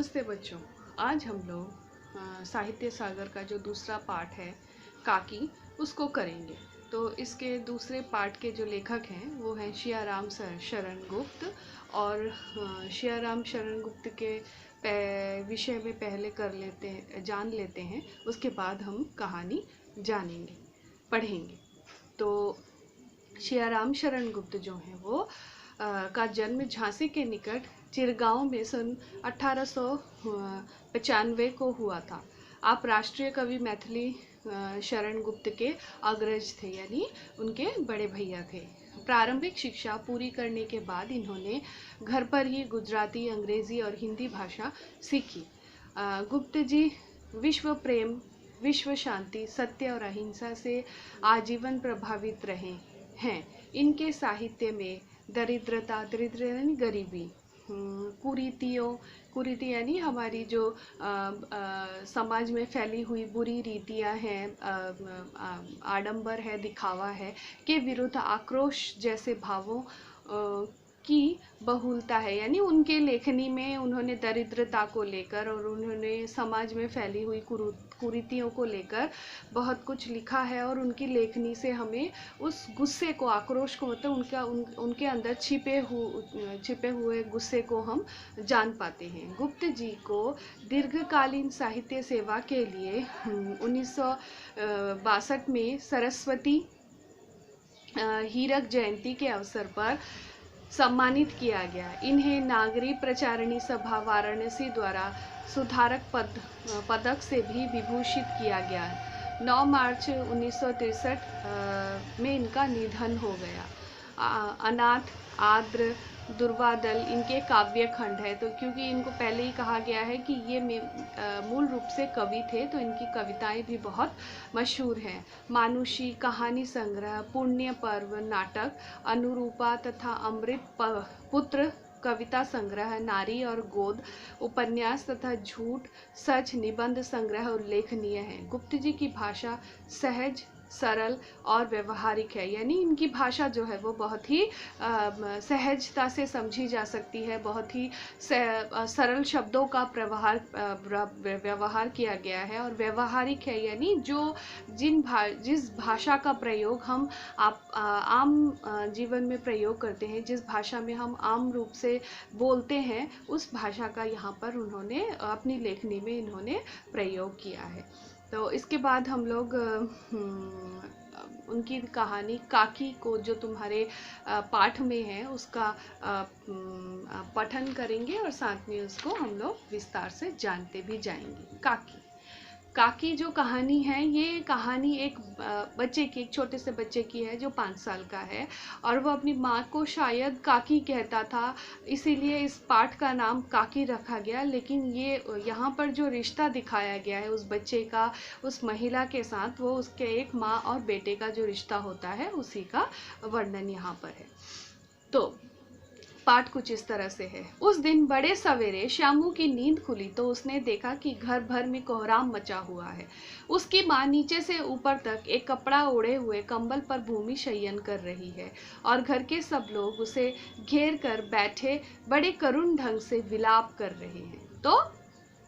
नमस्ते बच्चों। आज हम लोग साहित्य सागर का जो दूसरा पाठ है काकी, उसको करेंगे। तो इसके दूसरे पाठ के जो लेखक हैं वो हैं सियाराम शरण गुप्त। और सियाराम शरण गुप्त के विषय में पहले जान लेते हैं, उसके बाद हम कहानी जानेंगे, पढ़ेंगे। तो सियाराम शरण गुप्त जो हैं वो का जन्म झांसी के निकट चिरगांव में सन 1895 को हुआ था। आप राष्ट्रीय कवि मैथिली शरण गुप्त के अग्रज थे, यानी उनके बड़े भैया थे। प्रारंभिक शिक्षा पूरी करने के बाद इन्होंने घर पर ही गुजराती, अंग्रेजी और हिंदी भाषा सीखी। गुप्त जी विश्व प्रेम, विश्व शांति, सत्य और अहिंसा से आजीवन प्रभावित रहे हैं। इनके साहित्य में दरिद्र यानी गरीबी, कुरीति यानी हमारी जो समाज में फैली हुई बुरी रीतियां हैं, आडंबर है, दिखावा है, के विरुद्ध आक्रोश जैसे भावों की बहुलता है। यानी उनके लेखनी में उन्होंने दरिद्रता को लेकर और उन्होंने समाज में फैली हुई कुरीतियों को लेकर बहुत कुछ लिखा है। और उनकी लेखनी से हमें उस गुस्से को, आक्रोश को, मतलब उनके अंदर छिपे हुए गुस्से को हम जान पाते हैं। गुप्त जी को दीर्घकालीन साहित्य सेवा के लिए 1962 में सरस्वती हीरक जयंती के अवसर पर सम्मानित किया गया। इन्हें नागरी प्रचारिणी सभा वाराणसी द्वारा सुधारक पदक से भी विभूषित किया गया। 9 मार्च 1963 में इनका निधन हो गया। अनाथ, आर्द्र, दुर्वादल इनके काव्य खंड है। तो क्योंकि इनको पहले ही कहा गया है कि ये मूल रूप से कवि थे, तो इनकी कविताएं भी बहुत मशहूर हैं। मानुषी, कहानी संग्रह, पुण्य पर्व, नाटक, अनुरूपा तथा अमृत पुत्र, कविता संग्रह, नारी और गोद, उपन्यास तथा झूठ सच, निबंध संग्रह उल्लेखनीय है। गुप्त जी की भाषा सहज, सरल और व्यवहारिक है। यानी इनकी भाषा जो है वो बहुत ही सहजता से समझी जा सकती है। बहुत ही सरल शब्दों का व्यवहार किया गया है और व्यवहारिक है। यानी जिस भाषा का प्रयोग हम आम जीवन में प्रयोग करते हैं, जिस भाषा में हम आम रूप से बोलते हैं, उस भाषा का यहाँ पर उन्होंने अपनी लेखनी में इन्होंने प्रयोग किया है। तो इसके बाद हम लोग उनकी कहानी काकी को, जो तुम्हारे पाठ में है, उसका पठन करेंगे और साथ में उसको हम लोग विस्तार से जानते भी जाएंगे। काकी जो कहानी है, ये कहानी एक बच्चे की, एक छोटे से बच्चे की है जो 5 साल का है और वो अपनी माँ को शायद काकी कहता था, इसीलिए इस पाठ का नाम काकी रखा गया। लेकिन ये यहाँ पर जो रिश्ता दिखाया गया है उस बच्चे का उस महिला के साथ, वो उसके एक माँ और बेटे का जो रिश्ता होता है उसी का वर्णन यहाँ पर है। तो पाठ कुछ इस तरह से है। उस दिन बड़े सवेरे श्यामू की नींद खुली तो उसने देखा कि घर भर में कोहराम मचा हुआ है। उसकी माँ नीचे से ऊपर तक एक कपड़ा ओढ़े हुए कंबल पर भूमि शयन कर रही है और घर के सब लोग उसे घेर कर बैठे बड़े करुण ढंग से विलाप कर रहे हैं। तो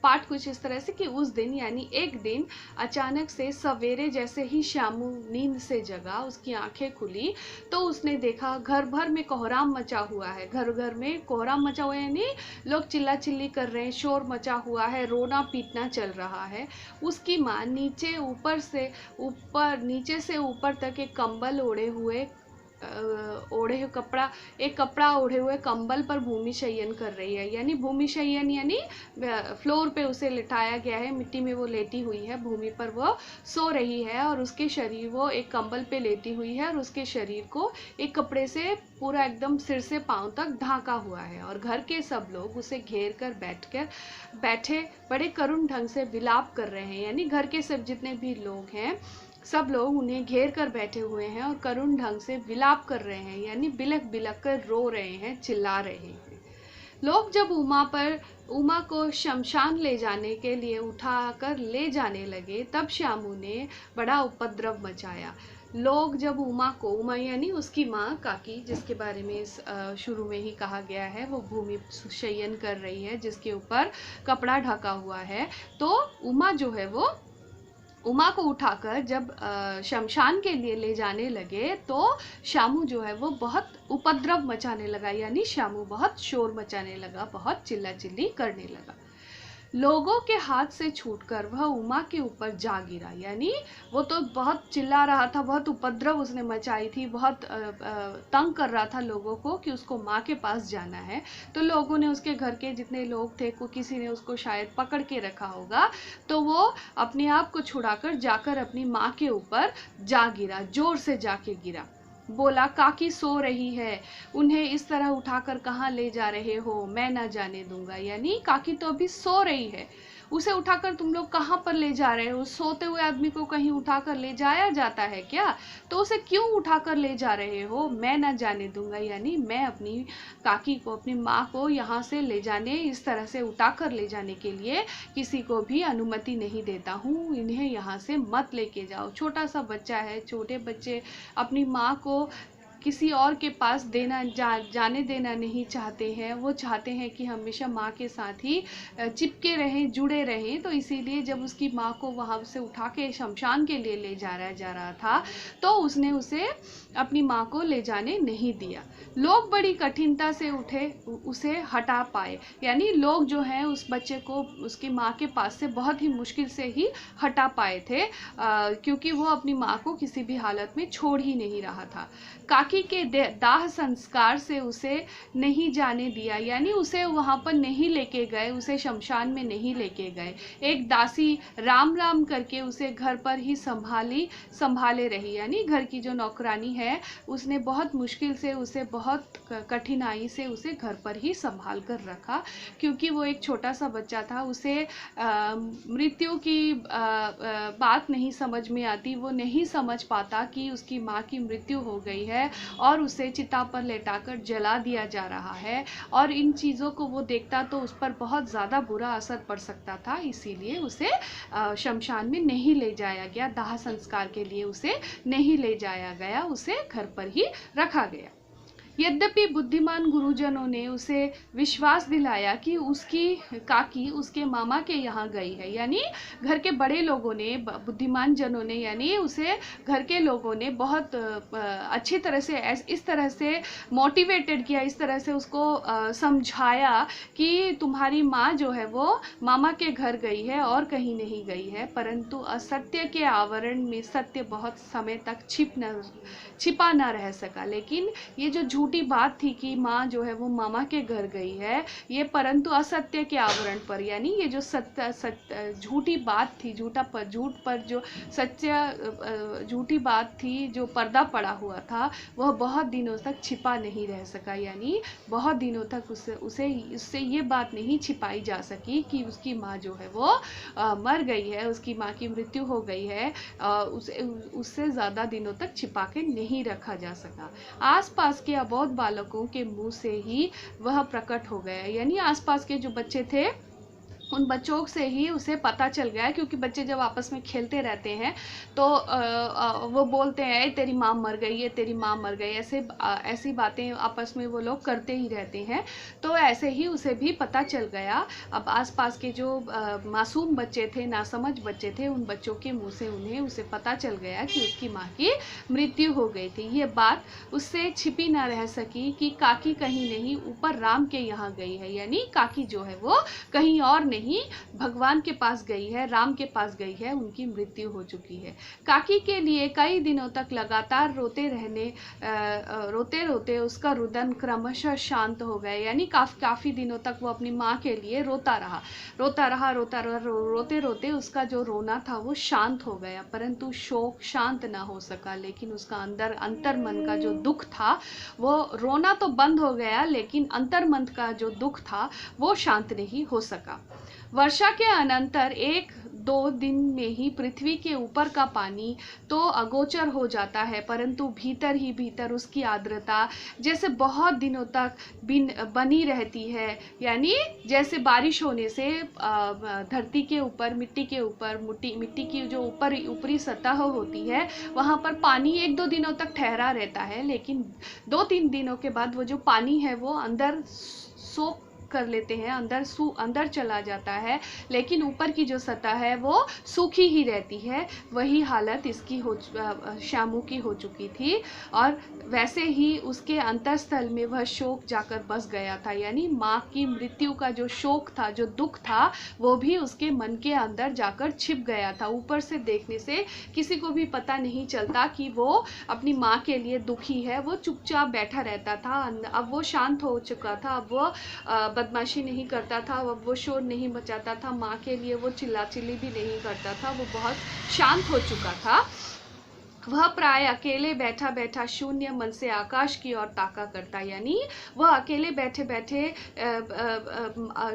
पाठ कुछ इस तरह से कि उस दिन, यानी एक दिन अचानक से सवेरे जैसे ही श्यामू नींद से जगा, उसकी आंखें खुली तो उसने देखा घर भर में कोहराम मचा हुआ है। घर घर में कोहराम मचा हुआ है, यानी लोग चिल्ला चिल्ली कर रहे हैं, शोर मचा हुआ है, रोना पीटना चल रहा है। उसकी माँ नीचे से ऊपर तक एक कंबल कपड़ा ओढ़े हुए कंबल पर भूमि शयन कर रही है। यानी भूमि शयन यानी फ्लोर पे उसे लिटाया गया है, मिट्टी में वो लेटी हुई है, भूमि पर वो सो रही है और उसके शरीर, वो एक कंबल पे लेटी हुई है और उसके शरीर को एक कपड़े से पूरा एकदम सिर से पांव तक ढांका हुआ है। और घर के सब लोग उसे घेर कर बैठे बड़े करुण ढंग से विलाप कर रहे हैं। यानी घर के सब जितने भी लोग हैं, सब लोग उन्हें घेर कर बैठे हुए हैं और करुण ढंग से विलाप कर रहे हैं, यानी बिलक बिलक कर रो रहे हैं, चिल्ला रहे हैं। लोग जब उमा को शमशान ले जाने के लिए उठाकर ले जाने लगे, तब श्यामू ने बड़ा उपद्रव मचाया। लोग जब उमा को, उमा यानी उसकी माँ काकी, जिसके बारे में शुरू में ही कहा गया है, वो भूमि शयन कर रही है जिसके ऊपर कपड़ा ढका हुआ है, तो उमा जो है वो उमा को उठाकर जब शमशान के लिए ले जाने लगे तो शामू जो है वो बहुत उपद्रव मचाने लगा, यानी शामू बहुत शोर मचाने लगा, बहुत चिल्ला चिल्ली करने लगा। लोगों के हाथ से छूटकर वह उमा के ऊपर जा गिरा, यानी वो तो बहुत चिल्ला रहा था, बहुत उपद्रव उसने मचाई थी, बहुत तंग कर रहा था लोगों को कि उसको माँ के पास जाना है। तो लोगों ने, उसके घर के जितने लोग थे, किसी ने उसको शायद पकड़ के रखा होगा, तो वो अपने आप को छुड़ाकर जाकर अपनी माँ के ऊपर जा गिरा, जोर से जाके गिरा। बोला, काकी सो रही है, उन्हें इस तरह उठाकर कहाँ ले जा रहे हो, मैं ना जाने दूंगा। यानी काकी तो अभी सो रही है, उसे उठाकर तुम लोग कहाँ पर ले जा रहे हो? सोते हुए आदमी को कहीं उठाकर ले जाया जाता है क्या? तो उसे क्यों उठाकर ले जा रहे हो? मैं ना जाने दूंगा, यानी मैं अपनी काकी को, अपनी माँ को यहाँ से ले जाने, इस तरह से उठाकर ले जाने के लिए किसी को भी अनुमति नहीं देता हूँ, इन्हें यहाँ से मत लेके जाओ। छोटा सा बच्चा है, छोटे बच्चे अपनी माँ को किसी और के पास जाने देना नहीं चाहते हैं, वो चाहते हैं कि हमेशा माँ के साथ ही चिपके रहें, जुड़े रहें। तो इसीलिए जब उसकी माँ को वहाँ से उठा के शमशान के लिए ले जा रहा था, तो उसने उसे, अपनी माँ को ले जाने नहीं दिया। लोग बड़ी कठिनता से उसे हटा पाए, यानी लोग जो हैं उस बच्चे को उसकी माँ के पास से बहुत ही मुश्किल से ही हटा पाए थे, क्योंकि वो अपनी माँ को किसी भी हालत में छोड़ ही नहीं रहा था। काकी के दाह संस्कार से उसे नहीं जाने दिया, यानी उसे वहाँ पर नहीं लेके गए, उसे शमशान में नहीं लेके गए। एक दासी राम राम करके उसे घर पर ही संभाले रही, यानी घर की जो नौकरानी है उसने बहुत मुश्किल से उसे, बहुत कठिनाई से उसे घर पर ही संभाल कर रखा, क्योंकि वो एक छोटा सा बच्चा था। उसे मृत्यु की बात नहीं समझ में आती, वो नहीं समझ पाता कि उसकी माँ की मृत्यु हो गई है और उसे चिता पर लेटाकर जला दिया जा रहा है, और इन चीज़ों को वो देखता तो उस पर बहुत ज़्यादा बुरा असर पड़ सकता था। इसीलिए उसे शमशान में नहीं ले जाया गया, दाह संस्कार के लिए उसे नहीं ले जाया गया, उसे घर पर ही रखा गया। यद्यपि बुद्धिमान गुरुजनों ने उसे विश्वास दिलाया कि उसकी काकी उसके मामा के यहाँ गई है, यानी घर के बड़े लोगों ने, बुद्धिमान जनों ने, यानी उसे घर के लोगों ने बहुत अच्छी तरह से, इस तरह से मोटिवेटेड किया, इस तरह से उसको समझाया कि तुम्हारी माँ जो है वो मामा के घर गई है और कहीं नहीं गई है। परंतु असत्य के आवरण में सत्य बहुत समय तक छिपा न रह सका। लेकिन ये जो झूठी बात थी कि माँ जो है वो मामा के घर गई है, ये परंतु असत्य के आवरण पर, यानी ये जो झूठी बात थी, झूठ पर जो सच्चा झूठी बात थी, जो पर्दा पड़ा हुआ था, वह बहुत दिनों तक छिपा नहीं रह सका। यानी बहुत दिनों तक उससे ये बात नहीं छिपाई जा सकी कि उसकी माँ जो है वो मर गई है, उसकी माँ की मृत्यु हो गई है, उससे ज़्यादा दिनों तक छिपा के नहीं रखा जा सका। आसपास के अबोध बालकों के मुंह से ही वह प्रकट हो गया, यानी आसपास के जो बच्चे थे उन बच्चों से ही उसे पता चल गया, क्योंकि बच्चे जब आपस में खेलते रहते हैं तो वो बोलते हैं तेरी माँ मर गई है, तेरी माँ मर गई, ऐसी बातें आपस में वो लोग करते ही रहते हैं। तो ऐसे ही उसे भी पता चल गया। अब आसपास के जो मासूम बच्चे थे, नासमझ बच्चे थे, उन बच्चों के मुँह से उसे पता चल गया कि उसकी माँ की मृत्यु हो गई थी। ये बात उससे छिपी ना रह सकी कि काकी कहीं नहीं ऊपर राम के यहाँ गई है, यानी काकी जो है वो कहीं और नहीं, भगवान के पास गई है, राम के पास गई है, उनकी मृत्यु हो चुकी है। काकी के लिए कई दिनों तक लगातार रोते रोते उसका रुदन क्रमशः शांत हो गया, यानी काफी दिनों तक वो अपनी माँ के लिए रोता रहा, रोते रोते उसका जो रोना था वो शांत हो गया। परंतु शोक शांत ना हो सका, लेकिन उसका अंतर मन का जो दुख था, वो रोना तो बंद हो गया, लेकिन अंतर मन का जो दुख था वो शांत नहीं हो सका। वर्षा के अनंतर एक 2 दिन में ही पृथ्वी के ऊपर का पानी तो अगोचर हो जाता है, परंतु भीतर ही भीतर उसकी आर्द्रता जैसे बहुत दिनों तक बनी रहती है। यानी जैसे बारिश होने से धरती के ऊपर, मिट्टी के ऊपर, मिट्टी की जो ऊपरी सतह होती है वहाँ पर पानी 1-2 दिनों तक ठहरा रहता है, लेकिन 2-3 दिनों के बाद वो जो पानी है वो अंदर सोख कर लेते हैं, अंदर चला जाता है, लेकिन ऊपर की जो सतह है वो सूखी ही रहती है। वही हालत इसकी श्यामू की हो चुकी थी, और वैसे ही उसके अंतःस्थल में वह शोक जाकर बस गया था। यानी माँ की मृत्यु का जो शोक था, जो दुख था, वो भी उसके मन के अंदर जाकर छिप गया था। ऊपर से देखने से किसी को भी पता नहीं चलता कि वो अपनी माँ के लिए दुखी है, वो चुपचाप बैठा रहता था। अब वो शांत हो चुका था, अब वो बदमाशी नहीं करता था, अब वो शोर नहीं मचाता था, माँ के लिए वो चिल्लाचिल्ली भी नहीं करता था, वो बहुत शांत हो चुका था। वह प्राय अकेले बैठा बैठा शून्य मन से आकाश की ओर ताका करता। यानी वह अकेले बैठे बैठे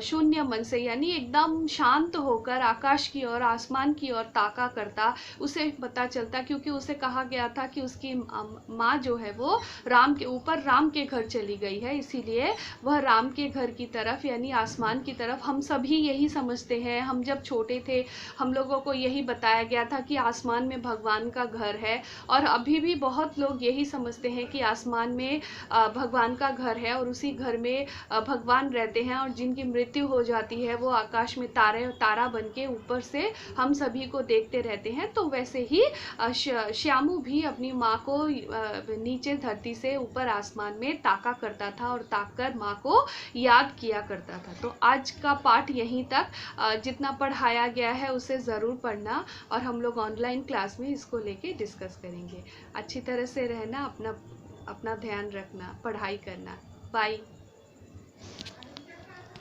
शून्य मन से, यानी एकदम शांत होकर आकाश की ओर, आसमान की ओर ताका करता। उसे पता चलता, क्योंकि उसे कहा गया था कि उसकी माँ जो है वो राम के ऊपर, राम के घर चली गई है, इसीलिए वह राम के घर की तरफ, यानी आसमान की तरफ, हम सभी यही समझते हैं। हम जब छोटे थे हम लोगों को यही बताया गया था कि आसमान में भगवान का घर है, और अभी भी बहुत लोग यही समझते हैं कि आसमान में भगवान का घर है और उसी घर में भगवान रहते हैं, और जिनकी मृत्यु हो जाती है वो आकाश में तारा बन के ऊपर से हम सभी को देखते रहते हैं। तो वैसे ही श्यामू भी अपनी माँ को नीचे धरती से ऊपर आसमान में ताका करता था, और ताक कर माँ को याद किया करता था। तो आज का पाठ यहीं तक, जितना पढ़ाया गया है उसे ज़रूर पढ़ना, और हम लोग ऑनलाइन क्लास में इसको लेके डिस्कस करेंगे। अच्छी तरह से रहना, अपना ध्यान रखना, पढ़ाई करना। बाय।